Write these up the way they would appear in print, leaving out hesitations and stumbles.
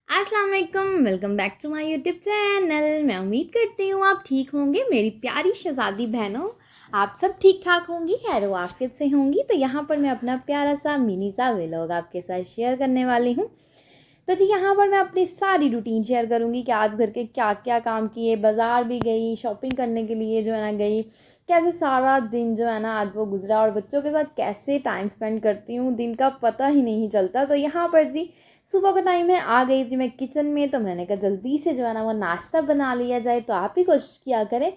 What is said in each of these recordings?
अस्सलाम वालेकुम, welcome back to my YouTube channel. मैं उम्मीद करती हूँ आप ठीक होंगे। मेरी प्यारी शहज़ादी बहनों, आप सब ठीक ठाक होंगी, खैर आफियत से होंगी। तो यहाँ पर मैं अपना प्यारा सा मिनी सा व्लॉग आपके साथ शेयर करने वाली हूँ। तो जी यहाँ पर मैं अपनी सारी रूटीन शेयर करूँगी कि आज घर के क्या क्या काम किए, बाज़ार भी गई, शॉपिंग करने के लिए जो है ना गई, कैसे सारा दिन जो है ना आज वो गुजरा और बच्चों के साथ कैसे टाइम स्पेंड करती हूँ, दिन का पता ही नहीं चलता। तो यहाँ पर जी सुबह का टाइम है, आ गई थी मैं किचन में, तो मैंने कहा जल्दी से जो है ना वो नाश्ता बना लिया जाए। तो आप ही कोशिश किया करें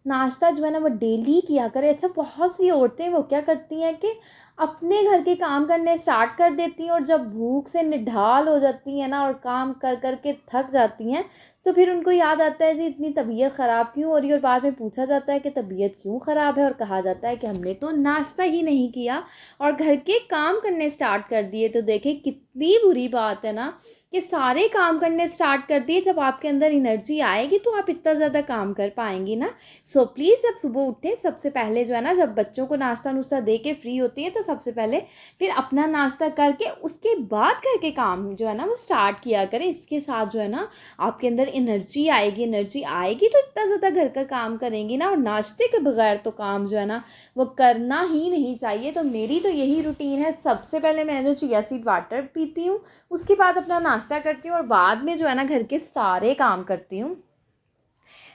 नाश्ता जो है ना वो डेली किया करें। अच्छा, बहुत सी औरतें वो क्या करती हैं कि अपने घर के काम करने स्टार्ट कर देती हैं और जब भूख से निढाल हो जाती हैं ना और काम कर कर के थक जाती हैं, तो फिर उनको याद आता है जी इतनी तबीयत ख़राब क्यों हो रही है। और बाद में पूछा जाता है कि तबीयत क्यों ख़राब है और कहा जाता है कि हमने तो नाश्ता ही नहीं किया और घर के काम करने स्टार्ट कर दिए। तो देखें कितनी बुरी बात है ना कि सारे काम करने स्टार्ट कर दिए। जब आपके अंदर एनर्जी आएगी तो आप इतना ज़्यादा काम कर पाएंगी ना। सो प्लीज़ जब सुबह उठे सबसे पहले जो है ना, जब बच्चों को नाश्ता नुश्ता दे के फ्री होती है तो सबसे पहले फिर अपना नाश्ता करके उसके बाद घर के काम जो है ना वो स्टार्ट किया करें। इसके साथ जो है ना आपके अंदर एनर्जी आएगी, एनर्जी आएगी तो इतना ज़्यादा घर का काम करेंगी ना। और नाश्ते के बगैर तो काम जो है ना वो करना ही नहीं चाहिए। तो मेरी तो यही रूटीन है, सबसे पहले मैं जो चिया सीड वाटर पीती हूँ, उसके बाद अपना नाश्ता करती हूँ और बाद में जो है ना घर के सारे काम करती हूँ।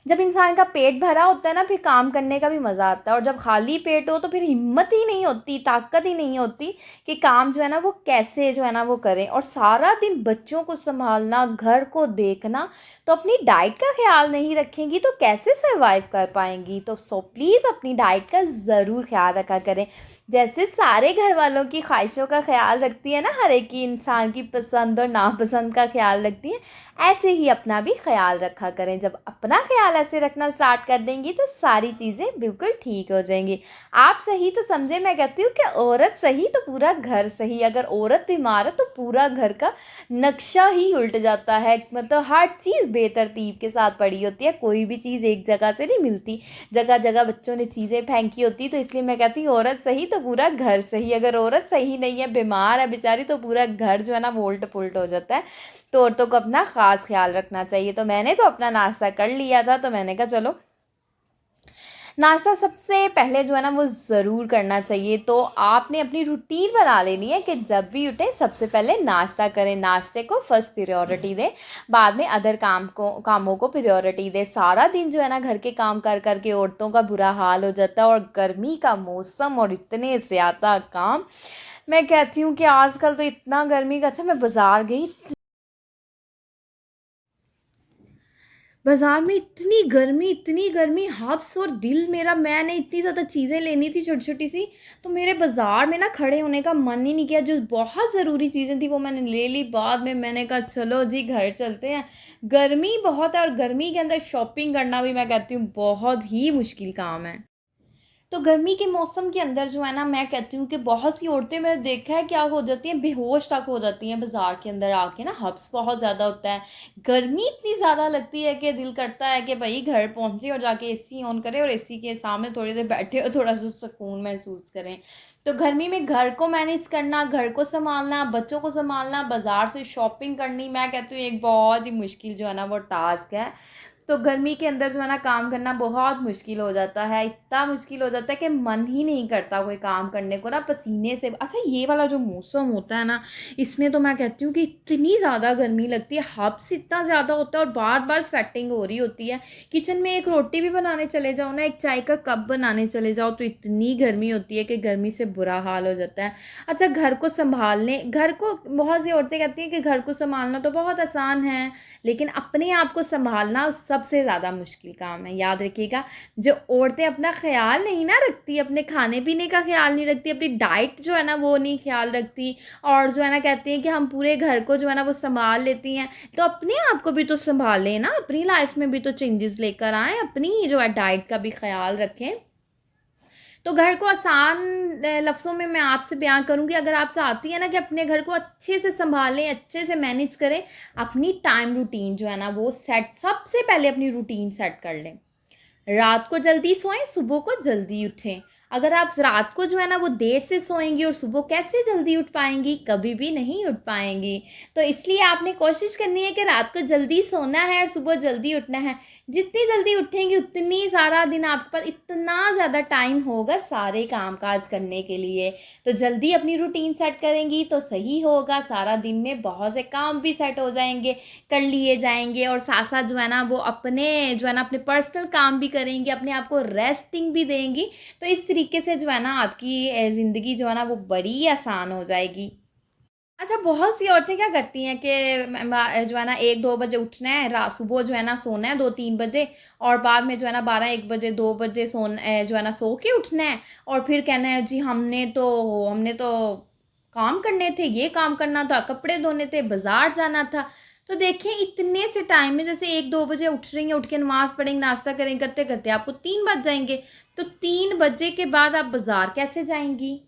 जब इंसान का पेट भरा होता है ना फिर काम करने का भी मज़ा आता है, और जब खाली पेट हो तो फिर हिम्मत ही नहीं होती, ताकत ही नहीं होती कि काम जो है ना वो कैसे जो है ना वो करें। और सारा दिन बच्चों को संभालना, घर को देखना, तो अपनी डाइट का ख्याल नहीं रखेंगी तो कैसे सर्वाइव कर पाएंगी। तो सो प्लीज़ अपनी डाइट का ज़रूर ख्याल रखा करें। जैसे सारे घर वालों की ख्वाहिशों का ख्याल रखती है ना, हर एक की इंसान की पसंद और नापसंद का ख्याल रखती है, ऐसे ही अपना भी ख्याल रखा करें। जब अपना ख्याल ऐसे रखना स्टार्ट कर देंगी तो सारी चीज़ें बिल्कुल ठीक हो जाएंगी। आप सही तो समझे, मैं कहती हूँ कि औरत सही तो पूरा घर सही। अगर औरत बीमार है तो पूरा घर का नक्शा ही उल्ट जाता है। मतलब हर चीज़ बेतरतीब के साथ पड़ी होती है, कोई भी चीज़ एक जगह से नहीं मिलती, जगह जगह बच्चों ने चीज़ें फेंकी होती। तो इसलिए मैं कहती हूँ औरत सही तो पूरा घर सही। अगर औरत सही नहीं है, बीमार है बेचारी, तो पूरा घर जो है ना वो उल्ट पुल्ट हो जाता है। तो औरतों को अपना ख़ास ख्याल रखना चाहिए। तो मैंने तो अपना नाश्ता कर लिया था, तो मैंने कहा चलो नाश्ता सबसे पहले जो है ना वो ज़रूर करना चाहिए। तो आपने अपनी रूटीन बना लेनी है कि जब भी उठे सबसे पहले नाश्ता करें, नाश्ते को फर्स्ट प्रायोरिटी दें, बाद में अदर कामों को प्रायोरिटी दें। सारा दिन जो है ना घर के काम कर कर के औरतों का बुरा हाल हो जाता है, और गर्मी का मौसम और इतने ज़्यादा काम, मैं कहती हूँ कि आजकल तो इतना गर्मी का। अच्छा, मैं बाज़ार गई, बाज़ार में इतनी गर्मी, हब्स और दिल मेरा, मैंने इतनी ज़्यादा चीज़ें लेनी थी छोटी छोटी सी, तो मेरे बाज़ार में ना खड़े होने का मन ही नहीं किया। जो बहुत ज़रूरी चीज़ें थी वो मैंने ले ली। बाद में मैंने कहा चलो जी घर चलते हैं, गर्मी बहुत है और गर्मी के अंदर शॉपिंग करना भी मैं कहती हूँ बहुत ही मुश्किल काम है। तो गर्मी के मौसम के अंदर जो है ना मैं कहती हूँ कि बहुत सी औरतें मैंने देखा है क्या हो जाती हैं, बेहोश तक हो जाती हैं बाज़ार के अंदर आके ना। हब्स बहुत ज़्यादा होता है, गर्मी इतनी ज़्यादा लगती है कि दिल करता है कि भाई घर पहुँचे और जाके एसी ऑन करें और एसी के सामने थोड़ी देर बैठे और थोड़ा सा सुकून महसूस करें। तो गर्मी में घर को मैनेज करना, घर को संभालना, बच्चों को संभालना, बाज़ार से शॉपिंग करनी, मैं कहती हूँ एक बहुत ही मुश्किल जो है ना वो टास्क है। तो गर्मी के अंदर जो है ना काम करना बहुत मुश्किल हो जाता है, इतना मुश्किल हो जाता है कि मन ही नहीं करता कोई काम करने को ना, पसीने से। अच्छा, ये वाला जो मौसम होता है ना, इसमें तो मैं कहती हूँ कि इतनी ज़्यादा गर्मी लगती है, हब्स इतना ज़्यादा होता है और बार बार स्वेटिंग हो रही होती है। किचन में एक रोटी भी बनाने चले जाओ ना, एक चाय का कप बनाने चले जाओ, तो इतनी गर्मी होती है कि गर्मी से बुरा हाल हो जाता है। अच्छा, घर को संभालने, घर को बहुत सी औरतें कहती हैं कि घर को संभालना तो बहुत आसान है, लेकिन अपने आप को संभालना सबसे ज़्यादा मुश्किल काम है। याद रखिएगा, जो औरतें अपना ख्याल नहीं ना रखती, अपने खाने पीने का ख्याल नहीं रखती, अपनी डाइट जो है ना वो नहीं ख्याल रखती, और जो है ना कहती हैं कि हम पूरे घर को जो है ना वो संभाल लेती हैं, तो अपने आप को भी तो संभालें ना, अपनी लाइफ में भी तो चेंजेस लेकर आएँ, अपनी जो है डाइट का भी ख्याल रखें। तो घर को आसान लफ्ज़ों में मैं आपसे बयान करूँगी, अगर आप चाहती हैं ना कि अपने घर को अच्छे से सँभालें, अच्छे से मैनेज करें, अपनी टाइम रूटीन जो है ना वो सेट, सबसे पहले अपनी रूटीन सेट कर लें। रात को जल्दी सोएं, सुबह को जल्दी उठें। अगर आप रात को जो है ना वो देर से सोएंगी और सुबह कैसे जल्दी उठ पाएंगी, कभी भी नहीं उठ पाएंगी। तो इसलिए आपने कोशिश करनी है कि रात को जल्दी सोना है और सुबह जल्दी उठना है। जितनी जल्दी उठेंगी उतनी सारा दिन आपके पास इतना ज़्यादा टाइम होगा सारे काम काज करने के लिए। तो जल्दी अपनी रूटीन सेट करेंगी तो सही होगा, सारा दिन में बहुत से काम भी सेट हो जाएंगे, कर लिए जाएंगे, और साथ साथ जो है ना वो अपने जो है ना अपने पर्सनल काम भी करेंगी, अपने आप को रेस्टिंग भी देंगी। तो इस तरीके से जो है ना आपकी ज़िंदगी जो है ना वो बड़ी आसान हो जाएगी। अच्छा, बहुत सी औरतें क्या करती हैं कि जो है ना 1-2 बजे उठना है, सुबह जो है ना सोना है 2-3 बजे, और बाद में जो है ना 12-1 बजे 2 बजे जो है ना सो के उठना है, और फिर कहना है जी हमने तो काम करने थे, ये काम करना था, कपड़े धोने थे, बाजार जाना था। तो देखिए इतने से टाइम में जैसे 1-2 बजे उठ रही हैं, उठ के नमाज़ पढ़ेंगी, नाश्ता करेंगे, करते करते आपको 3 बज जाएंगे। तो 3 बजे के बाद आप बाज़ार कैसे जाएंगी?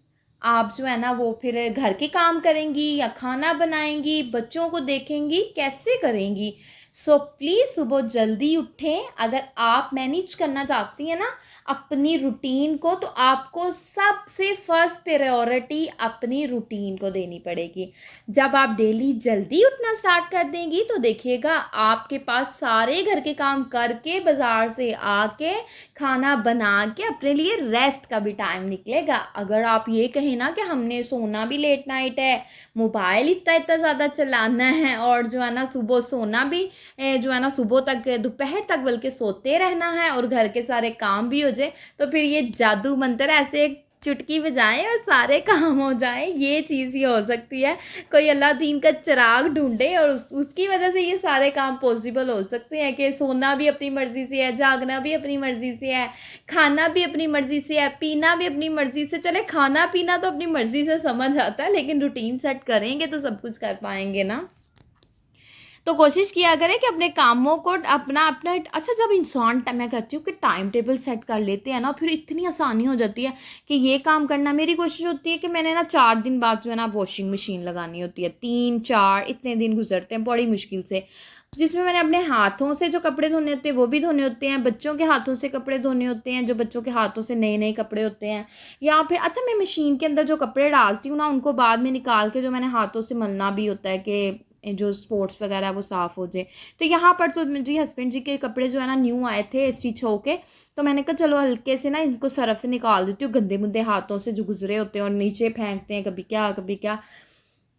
आप जो है ना वो फिर घर के काम करेंगी या खाना बनाएंगी, बच्चों को देखेंगी, कैसे करेंगी? सो प्लीज़ सुबह जल्दी उठें। अगर आप मैनेज करना चाहती हैं ना अपनी रूटीन को, तो आपको सबसे फर्स्ट प्रायोरिटी अपनी रूटीन को देनी पड़ेगी। जब आप डेली जल्दी उठना स्टार्ट कर देंगी तो देखिएगा आपके पास सारे घर के काम करके, बाज़ार से आके, खाना बना के अपने लिए रेस्ट का भी टाइम निकलेगा। अगर आप ये कहें ना कि हमने सोना भी लेट नाइट है, मोबाइल इतना इतना ज़्यादा चलाना है, और जो है ना सुबह सोना भी जो है ना सुबह तक, दोपहर तक बल्कि सोते रहना है, और घर के सारे काम भी हो जाए, तो फिर ये जादू मंत्र ऐसे चुटकी बजाएं और सारे काम हो जाएं, ये चीज़ ही हो सकती है। कोई अल्लाह दीन का चिराग ढूंढे और उसकी वजह से ये सारे काम पॉसिबल हो सकते हैं कि सोना भी अपनी मर्ज़ी से है, जागना भी अपनी मर्ज़ी से है, खाना भी अपनी मर्ज़ी से है, पीना भी अपनी मर्ज़ी से। चले खाना पीना तो अपनी मर्ज़ी से समझ आता है, लेकिन रूटीन सेट करेंगे तो सब कुछ कर पाएंगे ना। तो कोशिश किया करें कि अपने कामों को अपना अपना अच्छा, जब इंसान मैं कहती हूँ कि टाइम टेबल सेट कर लेते हैं ना, फिर इतनी आसानी हो जाती है कि ये काम करना। मेरी कोशिश होती है कि मैंने ना 4 दिन बाद जो है ना वॉशिंग मशीन लगानी होती है, 3-4 इतने दिन गुजरते हैं बड़ी मुश्किल से, जिसमें मैंने अपने हाथों से जो कपड़े धोने होते हैं वो भी धोने होते हैं, बच्चों के हाथों से कपड़े धोने होते हैं, जो बच्चों के हाथों से नए नए कपड़े होते हैं, या फिर अच्छा मैं मशीन के अंदर जो कपड़े डालती हूँ ना उनको बाद में निकाल के जो मैंने हाथों से मलना भी होता है कि जो स्पोर्ट्स वगैरह है वो साफ़ हो जाए। तो यहाँ पर तो जी हस्बैंड जी के कपड़े जो है ना न्यू आए थे स्टिच होके, तो मैंने कहा चलो हल्के से ना इनको सर्फ से निकाल देती हूँ, गंदे मुंदे हाथों से जो गुजरे होते हैं और नीचे फेंकते हैं कभी क्या कभी क्या।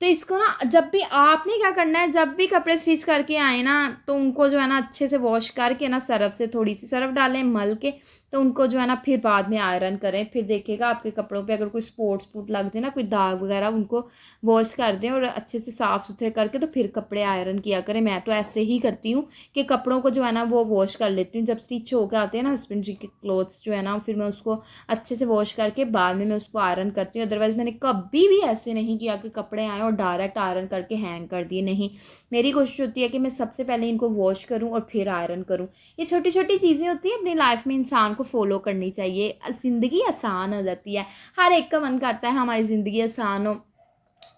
तो इसको ना जब भी आपने क्या करना है, जब भी कपड़े स्टिच करके आए ना तो उनको जो है ना अच्छे से वॉश करके ना सर्फ से थोड़ी सी सर्फ डालें मल के, तो उनको जो है ना फिर बाद में आयरन करें। फिर देखिएगा आपके कपड़ों पे अगर कोई स्पॉट लग जाए ना, कोई दाग वगैरह, उनको वॉश कर दें और अच्छे से साफ़ सुथरे करके तो फिर कपड़े आयरन किया करें। मैं तो ऐसे ही करती हूँ कि कपड़ों को जो है ना वो वॉश कर लेती हूँ, जब स्टिच होकर आते हैं ना हस्बैंड जी के क्लोथ्स जो है ना, फिर मैं उसको अच्छे से वॉश करके बाद में मैं उसको आयरन करती हूँ। अदरवाइज़ मैंने कभी भी ऐसे नहीं किया कि कपड़े आए और डायरेक्ट आयरन करके हैंग कर दिए, नहीं। मेरी कोशिश होती है कि मैं सबसे पहले इनको वॉश करूँ और फिर आयरन करूँ। ये छोटी छोटी चीज़ें होती हैं अपनी लाइफ में इंसान को फॉलो करनी चाहिए, ज़िंदगी आसान हो जाती है। हर एक का मन करता है हमारी ज़िंदगी आसान हो।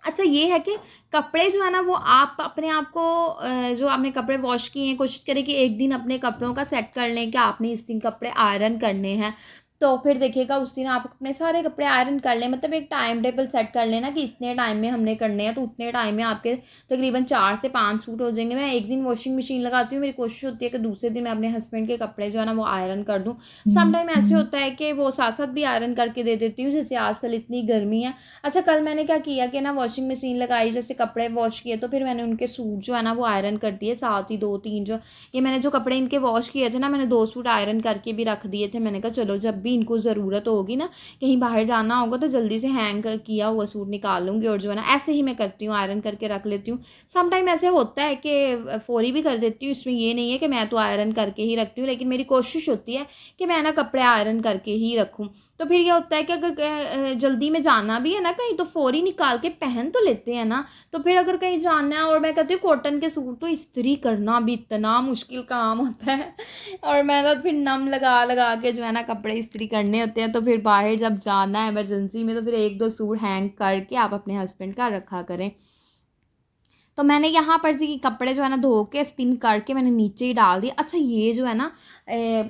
अच्छा ये है कि कपड़े जो है ना वो आप अपने आप को जो आपने कपड़े वॉश किए हैं, कोशिश करें कि एक दिन अपने कपड़ों का सेट कर लें कि आपने इस दिन कपड़े आयरन करने हैं। तो फिर देखिएगा उस दिन आप अपने सारे कपड़े आयरन कर लें, मतलब एक टाइम टेबल सेट कर लेना कि इतने टाइम में हमने करने हैं, तो उतने टाइम में आपके तकरीबन 4 से 5 सूट हो जाएंगे। मैं एक दिन वॉशिंग मशीन लगाती हूँ, मेरी कोशिश होती है कि दूसरे दिन मैं अपने हस्बैंड के कपड़े जो है ना वो आयरन कर दूँ। समटाइम ऐसे होता है कि वो साथ साथ भी आयरन करके दे देती हूँ, जैसे आजकल इतनी गर्मी है। अच्छा कल मैंने क्या किया कि ना वॉशिंग मशीन लगाई, जैसे कपड़े वॉश किए, तो फिर मैंने उनके सूट जो है ना वो आयरन कर दिए, साथ ही 2-3 जो ये मैंने जो कपड़े इनके वॉश किए थे ना, मैंने 2 सूट आयरन करके भी रख दिए थे। मैंने कहा चलो जब भी इनको ज़रूरत होगी ना, कहीं बाहर जाना होगा तो जल्दी से हैंग किया हुआ सूट निकाल लूँगी, और जो है ना ऐसे ही मैं करती हूँ, आयरन करके रख लेती हूँ। समटाइम ऐसे होता है कि फ़ौरी भी कर देती हूँ, इसमें ये नहीं है कि मैं तो आयरन करके ही रखती हूँ, लेकिन मेरी कोशिश होती है कि मैं ना कपड़े आयरन करके ही रखूँ। तो फिर ये होता है कि अगर जल्दी में जाना भी है ना कहीं, तो फ़ौरी निकाल के पहन तो लेते हैं ना। तो फिर अगर कहीं जाना है, और मैं कहती हूँ कॉटन के सूट तो इस्त्री करना भी इतना मुश्किल काम होता है और मैं तो फिर नम लगा लगा के जो है ना कपड़े इस्त्री करने होते हैं। तो फिर बाहर जब जाना है इमरजेंसी में, तो फिर 1-2 सूट हैंग करके आप अपने हस्बैंड का रखा करें। तो मैंने यहाँ पर जी कपड़े जो है ना धो के स्पिन करके मैंने नीचे ही डाल दिए। अच्छा ये जो है ना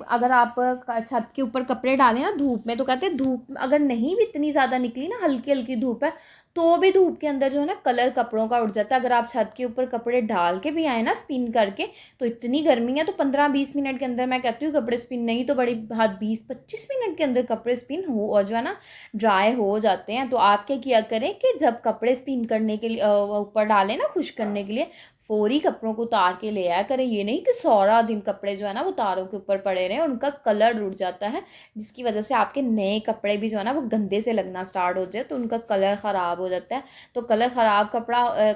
अगर आप छत के ऊपर कपड़े डालें ना धूप में, तो कहते हैं धूप अगर नहीं भी इतनी ज़्यादा निकली ना, हल्की हल्की धूप है, तो भी धूप के अंदर जो है ना कलर कपड़ों का उड़ जाता है। अगर आप छत के ऊपर कपड़े डाल के भी आए ना स्पिन करके, तो इतनी गर्मी है तो 15-20 मिनट के अंदर मैं कहती हूँ कपड़े स्पिन, नहीं तो बड़ी बात 20-25 मिनट के अंदर कपड़े स्पिन हो और जो है ना ड्राई हो जाते हैं। तो आप क्या किया करें कि जब कपड़े स्पिन करने के लिए ऊपर डालें ना खुश करने के लिए, फौरी कपड़ों को उतार के ले आया करें। ये नहीं कि सारा दिन कपड़े जो है ना वो तारों के ऊपर पड़े रहें, उनका कलर उड़ जाता है, जिसकी वजह से आपके नए कपड़े भी जो है ना वो गंदे से लगना स्टार्ट हो जाए, तो उनका कलर ख़राब हो जाता है। तो कलर ख़राब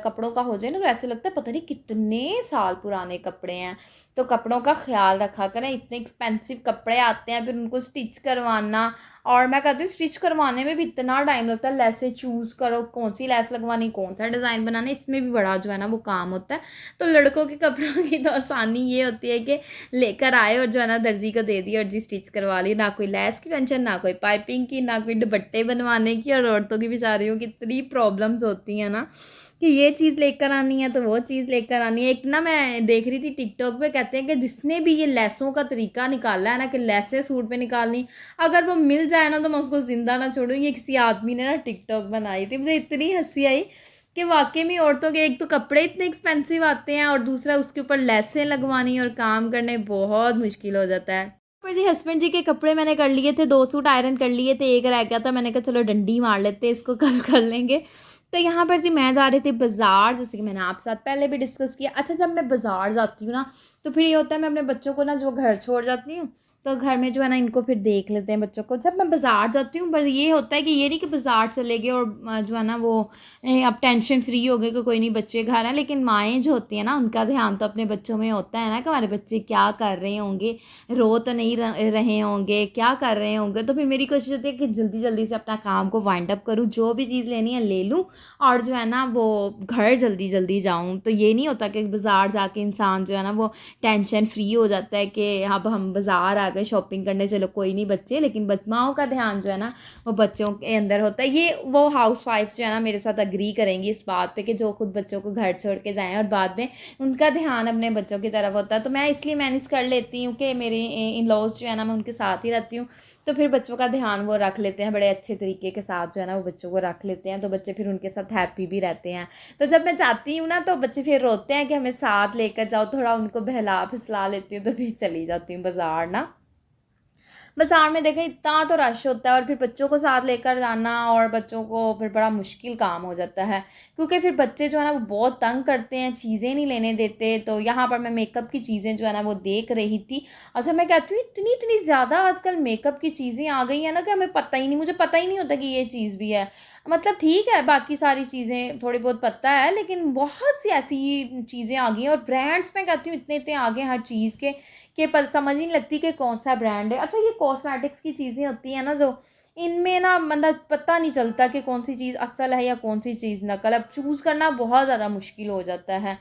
कपड़ों का हो जाए ना, तो ऐसे लगता है पता नहीं कितने साल पुराने कपड़े हैं। तो कपड़ों का ख्याल रखा करें। इतने एक्सपेंसिव कपड़े आते हैं, फिर उनको स्टिच करवाना, और मैं कहती हूँ स्टिच करवाने में भी इतना टाइम लगता है। लेसें चूज़ करो, कौन सी लेस लगवानी, कौन सा डिज़ाइन बनाना, इसमें भी बड़ा जो है ना वो काम होता है। तो लड़कों के कपड़ों की तो आसानी ये होती है कि लेकर आए और जो है ना दर्जी को दे दी और जी स्टिच करवा ली। ना कोई लेस की टेंशन, ना कोई पाइपिंग की, ना कोई दुपट्टे बनवाने की। और औरतों की बेचारियों की इतनी प्रॉब्लम्स होती हैं ना कि ये चीज़ लेकर आनी है तो वो चीज़ लेकर आनी है। एक ना मैं देख रही थी टिकटॉक पे, कहते हैं कि जिसने भी ये लेसों का तरीका निकाला है ना कि लेसें सूट पे निकालनी, अगर वो मिल जाए ना तो मैं उसको ज़िंदा ना छोड़ूँ। ये किसी आदमी ने ना टिकटॉक बनाई थी, मुझे इतनी हंसी आई कि वाकई में औरतों के एक तो कपड़े इतने एक्सपेंसिव आते हैं और दूसरा उसके ऊपर लेसें लगवानी और काम करने बहुत मुश्किल हो जाता है। पर जी हस्बैंड जी के कपड़े मैंने कर लिए थे, 2 सूट आयरन कर लिए थे, एक रह गया था। मैंने कहा चलो डंडी मार लेते हैं, इसको कल कर लेंगे। तो यहाँ पर जी मैं जा रही थी बाज़ार, जैसे कि मैंने आपके साथ पहले भी डिस्कस किया। अच्छा जब मैं बाज़ार जाती हूँ ना, तो फिर ये होता है मैं अपने बच्चों को ना जो घर छोड़ जाती हूँ, तो घर में जो है ना इनको फिर देख लेते हैं बच्चों को। जब मैं बाज़ार जाती हूँ, पर ये होता है कि ये नहीं कि बाज़ार चले गए और जो है ना वो अब टेंशन फ्री हो गए कि कोई नहीं बच्चे घर हैं। लेकिन माएँ जो होती हैं ना, उनका ध्यान तो अपने बच्चों में होता है ना कि हमारे बच्चे क्या कर रहे होंगे, रो तो नहीं रहे होंगे, क्या कर रहे होंगे। तो फिर मेरी कोशिश होती है कि जल्दी जल्दी से अपना काम को वाइंड अप करूँ, जो भी चीज़ लेनी है ले लूँ और जो है ना वो घर जल्दी जल्दी जाऊँ। तो ये नहीं होता कि बाज़ार जाके इंसान जो है ना वो टेंशन फ्री हो जाता है कि अब हम बाज़ार आ गए शॉपिंग करने, चलो कोई नहीं बच्चे। लेकिन माँओं का ध्यान जो है ना वो बच्चों के अंदर होता है। ये वो हाउस वाइफ्स जो है ना मेरे साथ अग्री करेंगी इस बात पे कि जो खुद बच्चों को घर छोड़ के जाएँ और बाद में उनका ध्यान अपने बच्चों की तरफ होता है। तो मैं इसलिए मैनेज कर लेती हूँ कि मेरे इन लॉज जो है ना मैं उनके साथ ही रहती हूँ, तो फिर बच्चों का ध्यान वो रख लेते हैं, बड़े अच्छे तरीके के साथ जो है ना वो बच्चों को रख लेते हैं। तो बच्चे फिर उनके साथ हैप्पी भी रहते हैं। तो जब मैं जाती हूँ ना तो बच्चे फिर रोते हैं कि हमें साथ लेकर जाओ, थोड़ा उनको बहला फुसला लेती हूँ, तो फिर चली जाती हूँ बाज़ार ना। बाज़ार में देखें इतना तो रश होता है और फिर बच्चों को साथ लेकर जाना और बच्चों को फिर बड़ा मुश्किल काम हो जाता है, क्योंकि फिर बच्चे जो है ना वो बहुत तंग करते हैं, चीज़ें नहीं लेने देते। तो यहाँ पर मैं मेकअप की चीज़ें जो है ना वो देख रही थी। अच्छा मैं कहती हूँ इतनी इतनी ज़्यादा आजकल मेकअप की चीज़ें आ गई हैं ना कि हमें पता ही नहीं, मुझे पता ही नहीं होता कि ये चीज़ भी है। मतलब ठीक है बाकी सारी चीज़ें थोड़ी बहुत पता है, लेकिन बहुत सी ऐसी चीज़ें आ गई हैं और ब्रांड्स मैं कहती हूँ इतने इतने आ गए हैं हर चीज़ के पर समझ ही नहीं लगती कि कौन सा ब्रांड है। अच्छा ये कॉस्मेटिक्स की चीज़ें होती हैं ना जो, इनमें ना मतलब पता नहीं चलता कि कौन सी चीज़ असल है या कौन सी चीज़ नकल। अब चूज़ करना बहुत ज़्यादा मुश्किल हो जाता है।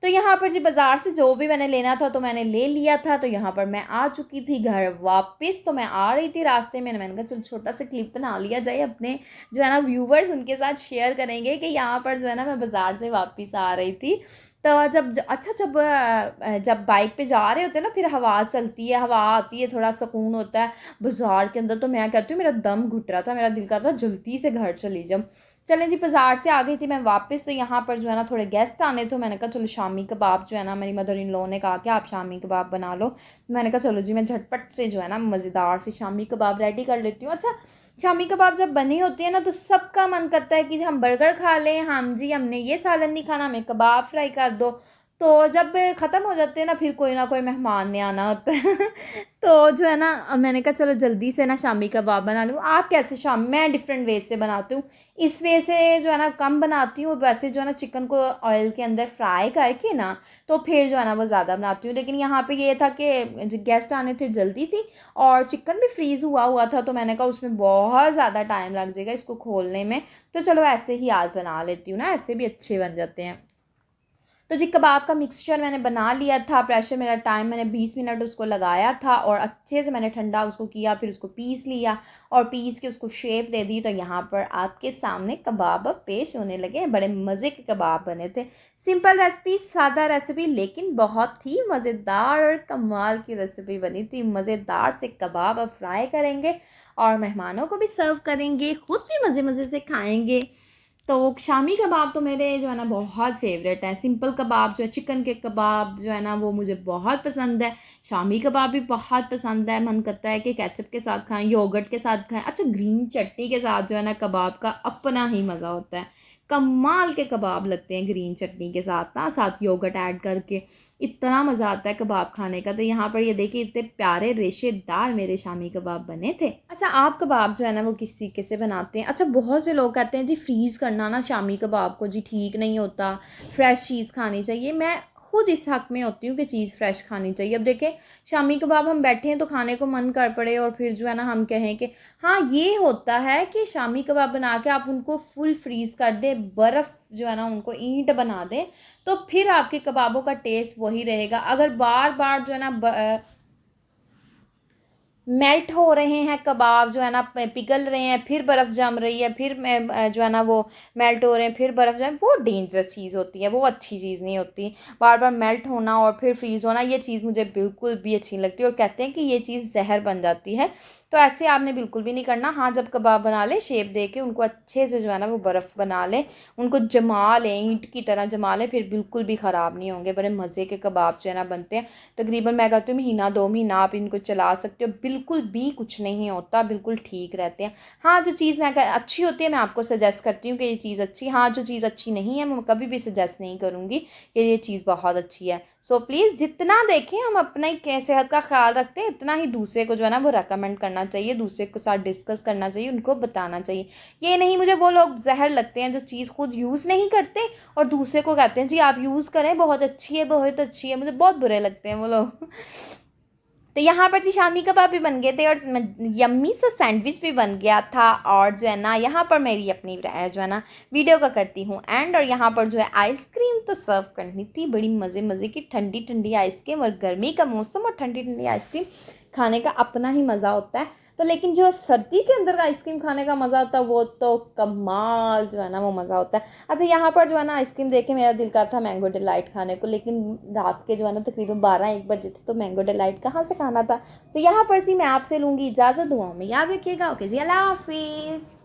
तो यहाँ पर जी बाज़ार से जो भी मैंने लेना था तो मैंने ले लिया था। तो यहाँ पर मैं आ चुकी थी घर वापस। तो मैं आ रही थी रास्ते में, मैंने कहा चलो छोटा सा क्लिप बना लिया जाए, अपने जो है ना व्यूवर्स उनके साथ शेयर करेंगे कि यहाँ पर जो है ना मैं बाज़ार से वापस आ रही थी। तो जब बाइक पे जा रहे होते हैं ना, फिर हवा चलती है, हवा आती है, थोड़ा सुकून होता है बाज़ार के अंदर। तो मैं कहती हूँ मेरा दम घुट रहा था, मेरा दिल कर रहा था जल्दी से घर चली जाऊँ। चलें जी बाज़ार से आ गई थी मैं वापस। तो यहाँ पर जो है ना थोड़े गेस्ट आने, तो मैंने कहा चलो शामी कबाब जो है ना, मेरी मदर इन लॉ ने कहा कि आप शामी कबाब बना लो। मैंने कहा चलो जी मैं झटपट से जो है ना मज़ेदार से शामी कबाब रेडी कर लेती हूँ। अच्छा शामी कबाब जब बनी होती है ना तो सबका मन करता है कि हम बर्गर खा लें, हाँ जी हमने ये सालन नहीं खाना, हमें कबाब फ्राई कर दो। तो जब ख़त्म हो जाते हैं ना फिर कोई ना कोई मेहमान ने आना होता है तो जो है ना मैंने कहा चलो जल्दी से ना शामी कबाब बना लूँ। आप कैसे मैं डिफरेंट वे से बनाती हूँ। इस वे से जो है ना कम बनाती हूँ, वैसे जो है ना चिकन को ऑयल के अंदर फ्राई करके ना तो फिर जो है ना वो ज़्यादा बनाती हूँ। लेकिन यहाँ पे ये था कि गेस्ट आने थे, जल्दी थी और चिकन भी फ्रीज़ हुआ हुआ था। तो मैंने कहा उसमें बहुत ज़्यादा टाइम लग जाएगा इसको खोलने में, तो चलो ऐसे ही आज बना लेती हूँ ना, ऐसे भी अच्छे बन जाते हैं। तो जी कबाब का मिक्सचर मैंने बना लिया था, प्रेशर मेरा टाइम मैंने 20 मिनट उसको लगाया था और अच्छे से मैंने ठंडा उसको किया, फिर उसको पीस लिया और पीस के उसको शेप दे दी। तो यहाँ पर आपके सामने कबाब अब पेश होने लगे। बड़े मज़े के कबाब बने थे। सिंपल रेसिपी, सादा रेसिपी, लेकिन बहुत ही मज़ेदार और कमाल की रेसिपी बनी थी। मज़ेदार से कबाब अब फ्राई करेंगे और मेहमानों को भी सर्व करेंगे, खुद भी मज़े मज़े से खाएंगे। तो शामी कबाब तो मेरे जो है ना बहुत फेवरेट है। सिंपल कबाब जो है, चिकन के कबाब जो है ना वो मुझे बहुत पसंद है। शामी कबाब भी बहुत पसंद है। मन करता है कि केचप के साथ खाएं, योगर्ट के साथ खाएं। अच्छा, ग्रीन चटनी के साथ जो है ना कबाब का अपना ही मज़ा होता है। कमाल के कबाब लगते हैं ग्रीन चटनी के साथ ना, साथ योगर्ट ऐड करके इतना मज़ा आता है कबाब खाने का। तो यहाँ पर ये देखिए इतने प्यारे रेशेदार मेरे शामी कबाब बने थे। अच्छा, आप कबाब जो है ना वो किस तरीके से बनाते हैं? अच्छा, बहुत से लोग कहते हैं जी फ्रीज़ करना ना शामी कबाब को जी ठीक नहीं होता, फ्रेश चीज़ खानी चाहिए। मैं खुद इस हक़ में होती हूँ कि चीज़ फ्रेश खानी चाहिए। अब देखें, शामी कबाब हम बैठे हैं तो खाने को मन कर पड़े और फिर जो है ना हम कहें कि हाँ, ये होता है कि शामी कबाब बना के आप उनको फुल फ्रीज़ कर दें, बर्फ़ जो है ना उनको ईंट बना दें, तो फिर आपके कबाबों का टेस्ट वही रहेगा। अगर बार बार जो है ना मेल्ट हो रहे हैं कबाब जो है ना, पिघल रहे हैं, फिर बर्फ़ जम रही है, फिर जो है ना वो मेल्ट हो रहे हैं, फिर बर्फ़ जम, वो डेंजरस चीज़ होती है, वो अच्छी चीज़ नहीं होती। बार बार मेल्ट होना और फिर फ्रीज़ होना, ये चीज़ मुझे बिल्कुल भी अच्छी नहीं लगती और कहते हैं कि ये चीज़ ज़हर बन जाती है। तो ऐसे आपने बिल्कुल भी नहीं करना। हाँ, जब कबाब बना लें शेप दे के उनको अच्छे से जो है ना वो बर्फ़ बना लें, उनको जमा लें, ईंट की तरह जमा लें, फिर बिल्कुल भी ख़राब नहीं होंगे। बड़े मज़े के कबाब जो है ना बनते हैं। तकरीबन मैं कहती हूँ महीना 2 महीना आप इनको चला सकते हो, बिल्कुल भी कुछ नहीं होता, बिल्कुल ठीक रहते हैं। हाँ, जो चीज़ मैं अच्छी होती है मैं आपको सजेस्ट करती हूँ कि ये चीज़ अच्छी। हाँ, जो चीज़ अच्छी नहीं है मैं कभी भी सजेस्ट नहीं करूँगी कि ये चीज़ बहुत अच्छी है। सो प्लीज़ जितना देखें हम अपना ही सेहत का ख्याल रखते हैं, इतना ही दूसरे को जो है ना वो रेकमेंड करना चाहिए, दूसरे के साथ डिस्कस करना चाहिए, उनको बताना चाहिए। ये नहीं, मुझे वो लोग ज़हर लगते हैं जो चीज़ खुद यूज़ नहीं करते और दूसरे को कहते हैं जी आप यूज़ करें, बहुत अच्छी है, बहुत अच्छी है। मुझे बहुत बुरे लगते हैं वो लोग। तो यहाँ पर जी शामी कबाब भी बन गए थे और यम्मी सा सैंडविच भी बन गया था। और जो है ना यहाँ पर मेरी अपनी जो है ना वीडियो का करती हूँ एंड, और यहाँ पर जो है आइसक्रीम तो सर्व करनी थी। बड़ी मज़े मज़े की ठंडी ठंडी आइसक्रीम, और गर्मी का मौसम और ठंडी ठंडी आइसक्रीम खाने का अपना ही मज़ा होता है। तो लेकिन जो सर्दी के अंदर का आइसक्रीम खाने का मज़ा होता है वो तो कमाल जो है ना वो मज़ा होता है। अच्छा, यहाँ पर जो है ना आइसक्रीम देखे मेरा दिल कर था मैंगो डिलाइट खाने को, लेकिन रात के जो है ना तकरीबन 12-1 बजे थे तो मैंगो डिलाइट कहाँ से खाना था। तो यहाँ पर सी मैं आपसे लूँगी इजाज़त, दुआओं में याद रखिएगा। ओके जी, अल्लाह हाफिज़।